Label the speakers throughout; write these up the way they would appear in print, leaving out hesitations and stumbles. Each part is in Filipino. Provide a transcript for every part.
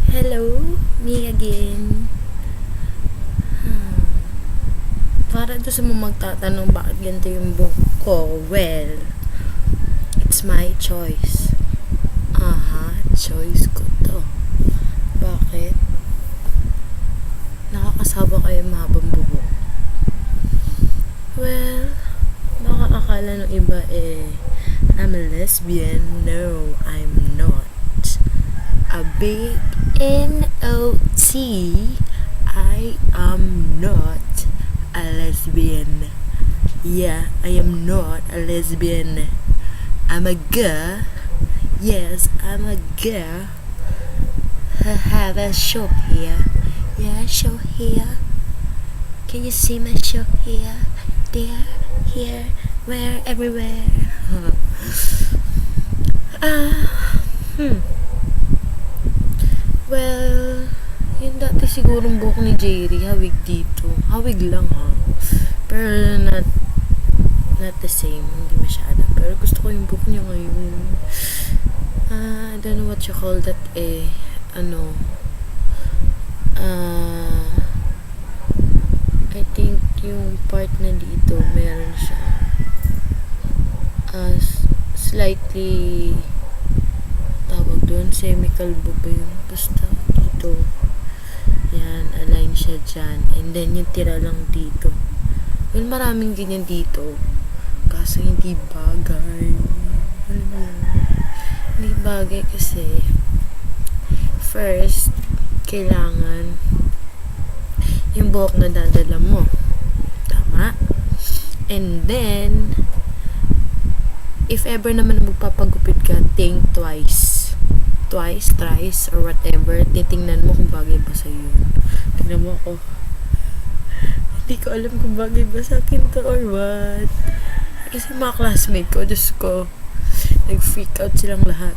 Speaker 1: Hello, me again. Para doon sa mga magtatanong bakit ganito yung book ko, well, it's my choice. Choice ko to. Bakit? Nakakasawa kayo mahabang buhok. Well, baka akala ng iba I'm a lesbian. No, I'm not. A big N-O-T. I am not a lesbian. Yeah, I am not a lesbian. I'm a girl. Yes, I'm a girl. I have a show here. Yeah, show here. Can you see my show here? There, here, where, everywhere. Well, yung dati sigurong buhok ni Jerry, hawig dito. Hawig lang ha. Pero not the same. Hindi masyado. Pero gusto ko yung buhok niya ngayon. I don't know what you call that I think yung part na dito, meron siya slightly tawag doon, semi-kalbo ba yun? Basta dito. Yan, align siya dyan. And then, yung tira lang dito. Well, maraming ganyan dito. Kaso, hindi bagay. Hindi bagay kasi first, kailangan yung buhok na dadala mo. Tama? And then, if ever naman magpapagupit ka, think twice, thrice, or whatever. Titingnan mo kung bagay ba sa'yo. Tingnan mo ako. Hindi ko alam kung bagay ba sa akin to or what. Kasi mga classmate ko, Diyos ko, nag-freak out silang lahat.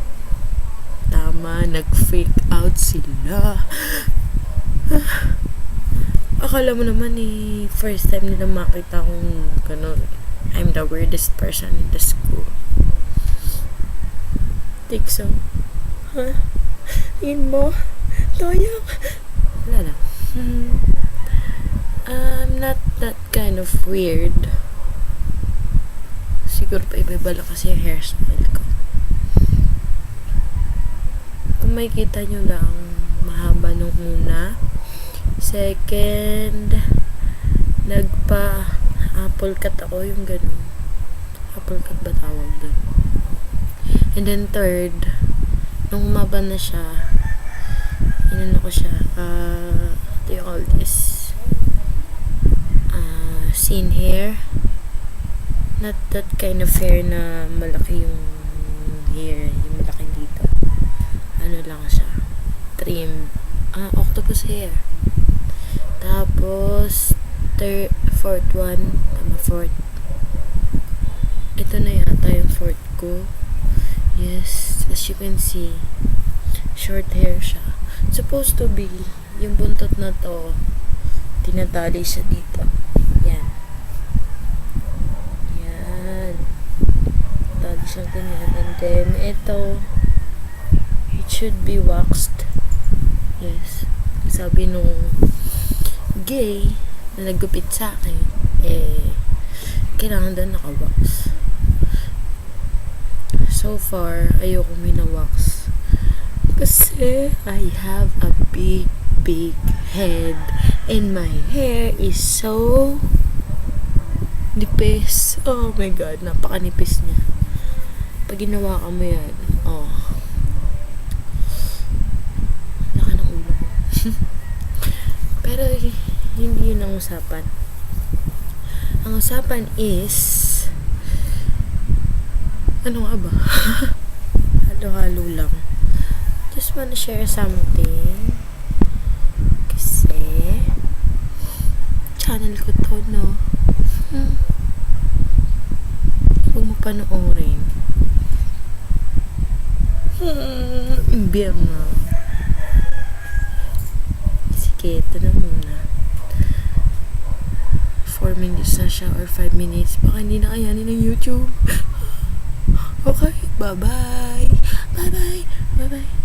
Speaker 1: Tama, nag-freak out sila. Akala mo naman first time nila makita kong ganun. I'm the weirdest person in the school. Think so? Huh? Tingin mo? Toyang? Wala lang. I'm not that kind of weird. Siguro pa iba-iba lang kasi yung hairstyle ko. Kung makikita nyo lang, mahaba nung una. Second, apple cut ako, yung ganun. Apple cut ba tawag dun? And then third, nung umaba na siya, inano ko siya, what do you call this? Thin hair. Not that kind of hair na malaki yung hair, yung malaki dito. Ano lang siya, trim. Octopus hair. Tapos, fourth one, fourth. Ito na yata yung fourth ko. Yes, as you can see, short hair siya. Supposed to be, yung buntot na to, tinatali siya dito. Yan. Yan. Tali siya ganyan. And then, ito, it should be waxed. Yes. Sabi nung gay na naggupit sa akin, kailangan daw naka-wax. So far, ayoko minawax. Kasi, I have a big head. And my hair is so nipis. Oh my God, napakanipis niya. Pag ginawa ka mo yan, laka ng ulo ko. Pero, hindi yun ang usapan. Ang usapan is, ano nga ba? Halo-halo lang. Just wanna share something. Kasi, channel ko to, no? Huwag mo panoorin. Imbir na. Sige, ito na muna. 4 minutes na siya or 5 minutes. Baka hindi na kayanin ng YouTube. Okay, bye-bye. Bye-bye. Bye-bye.